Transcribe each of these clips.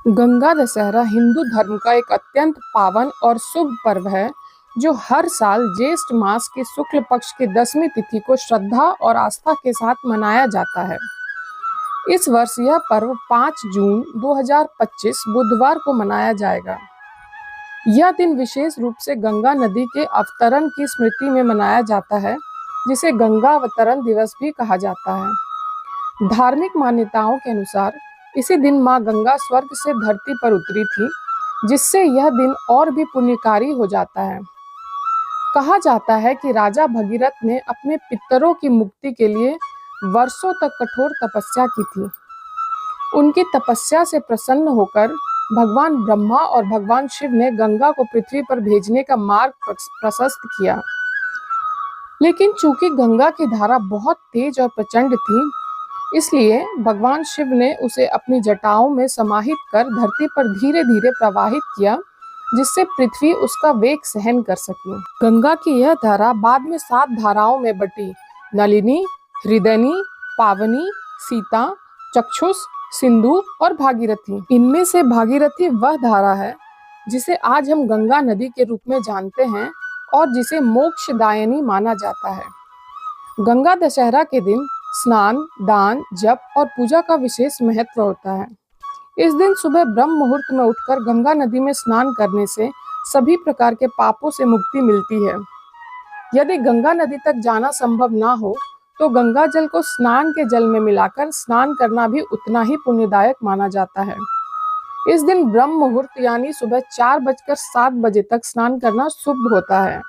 गंगा दशहरा हिंदू धर्म का एक अत्यंत पावन और शुभ पर्व है जो हर साल ज्येष्ठ मास के शुक्ल पक्ष की 10वीं तिथि को श्रद्धा और आस्था के साथ मनाया जाता है। इस वर्ष यह पर्व 5 जून 2025 बुधवार को मनाया जाएगा। यह दिन विशेष रूप से गंगा नदी के अवतरण की स्मृति में मनाया जाता है, जिसे गंगा अवतरण दिवस भी कहा जाता है। धार्मिक मान्यताओं के अनुसार इसी दिन मां गंगा स्वर्ग से धरती पर उतरी थी, जिससे यह दिन और भी पुण्यकारी हो जाता है। कहा जाता है कि राजा भगीरथ ने अपने पितरों की मुक्ति के लिए वर्षों तक कठोर तपस्या की थी। उनकी तपस्या से प्रसन्न होकर भगवान ब्रह्मा और भगवान शिव ने गंगा को पृथ्वी पर भेजने का मार्ग प्रशस्त किया। लेकिन चूंकि गंगा की धारा बहुत तेज और प्रचंड थी, इसलिए भगवान शिव ने उसे अपनी जटाओं में समाहित कर धरती पर धीरे धीरे प्रवाहित किया, जिससे पृथ्वी उसका वेग सहन कर सकी। गंगा की यह धारा बाद में 7 धाराओं में बटी: नलिनी, हृदयनी, पावनी, सीता, चक्षुष, सिंधु और भागीरथी। इनमें से भागीरथी वह धारा है जिसे आज हम गंगा नदी के रूप में जानते हैं और जिसे मोक्षदायिनी माना जाता है। गंगा दशहरा के दिन स्नान, दान, जप और पूजा का विशेष महत्व होता है। इस दिन सुबह ब्रह्म मुहूर्त में उठकर गंगा नदी में स्नान करने से सभी प्रकार के पापों से मुक्ति मिलती है। यदि गंगा नदी तक जाना संभव ना हो तो गंगा जल को स्नान के जल में मिलाकर स्नान करना भी उतना ही पुण्यदायक माना जाता है। इस दिन ब्रह्म मुहूर्त यानी सुबह 4:07 बजे तक स्नान करना शुभ होता है।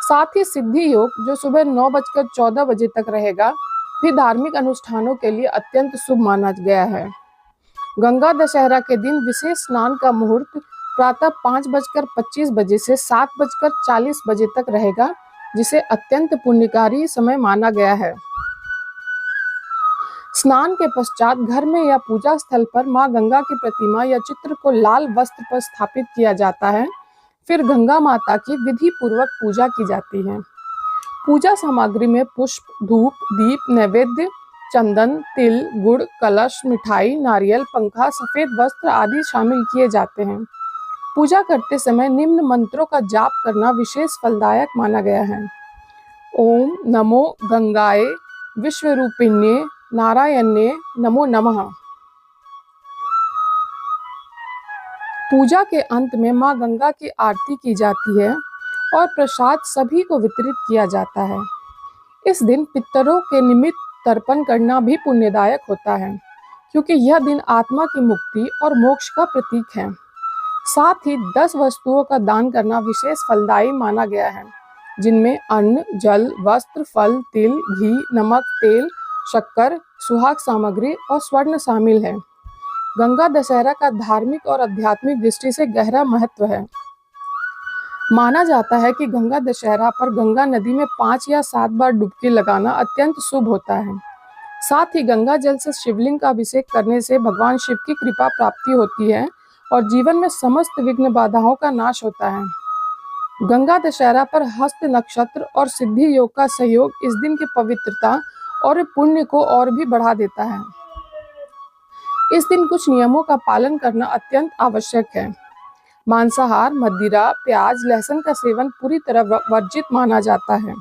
साथ ही सिद्धि योग जो सुबह 9:14 बजे तक रहेगा भी धार्मिक अनुष्ठानों के लिए अत्यंत शुभ माना गया है। गंगा दशहरा के दिन विशेष स्नान का मुहूर्त प्रातः 5:25 बजे से 7:40 बजे तक रहेगा, जिसे अत्यंत पुण्यकारी समय माना गया है। स्नान के पश्चात घर में या पूजा स्थल पर मां गंगा की प्रतिमा या चित्र को लाल वस्त्र पर स्थापित किया जाता है। फिर गंगा माता की विधि पूर्वक पूजा की जाती है। पूजा सामग्री में पुष्प, धूप, दीप, नैवेद्य, चंदन, तिल, गुड़, कलश, मिठाई, नारियल, पंखा, सफेद वस्त्र आदि शामिल किए जाते हैं। पूजा करते समय निम्न मंत्रों का जाप करना विशेष फलदायक माना गया है। ओम नमो गंगाए विश्वरूपिण्ये नारायण्ये नमो नमः। पूजा के अंत में मां गंगा की आरती की जाती है और प्रसाद सभी को वितरित किया जाता है। इस दिन पितरों के निमित्त तर्पण करना भी पुण्यदायक होता है, क्योंकि यह दिन आत्मा की मुक्ति और मोक्ष का प्रतीक है। साथ ही 10 वस्तुओं का दान करना विशेष फलदायी माना गया है, जिनमें अन्न, जल, वस्त्र, फल, तिल, घी, नमक, तेल, शक्कर, सुहाग सामग्री और स्वर्ण शामिल है। गंगा दशहरा का धार्मिक और आध्यात्मिक दृष्टि से गहरा महत्व है। माना जाता है कि गंगा दशहरा पर गंगा नदी में 5 या 7 बार डुबकी लगाना अत्यंत शुभ होता है। साथ ही गंगा जल से शिवलिंग का अभिषेक करने से भगवान शिव की कृपा प्राप्ति होती है और जीवन में समस्त विघ्न बाधाओं का नाश होता है। गंगा दशहरा पर हस्त नक्षत्र और सिद्धि योग का सहयोग इस दिन की पवित्रता और पुण्य को और भी बढ़ा देता है। इस दिन कुछ नियमों का पालन करना अत्यंत आवश्यक है। मांसाहार, मदिरा, प्याज, लहसुन का सेवन पूरी तरह वर्जित माना जाता है।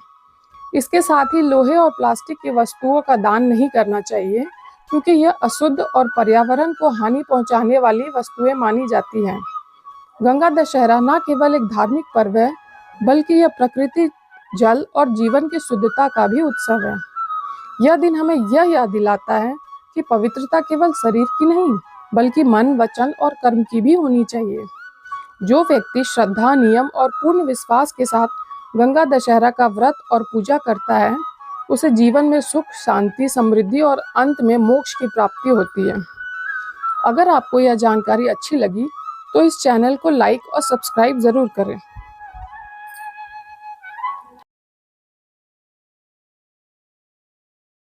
इसके साथ ही लोहे और प्लास्टिक की वस्तुओं का दान नहीं करना चाहिए, क्योंकि यह अशुद्ध और पर्यावरण को हानि पहुंचाने वाली वस्तुएं मानी जाती हैं। गंगा दशहरा न केवल एक धार्मिक पर्व है, बल्कि यह प्रकृति, जल और जीवन की शुद्धता का भी उत्सव है। यह दिन हमें यह याद दिलाता है कि पवित्रता केवल शरीर की नहीं, बल्कि मन, वचन और कर्म की भी होनी चाहिए। जो व्यक्ति श्रद्धा, नियम और पूर्ण विश्वास के साथ गंगा दशहरा का व्रत और पूजा करता है, उसे जीवन में सुख, शांति, समृद्धि और अंत में मोक्ष की प्राप्ति होती है। अगर आपको यह जानकारी अच्छी लगी तो इस चैनल को लाइक और सब्सक्राइब जरूर करें।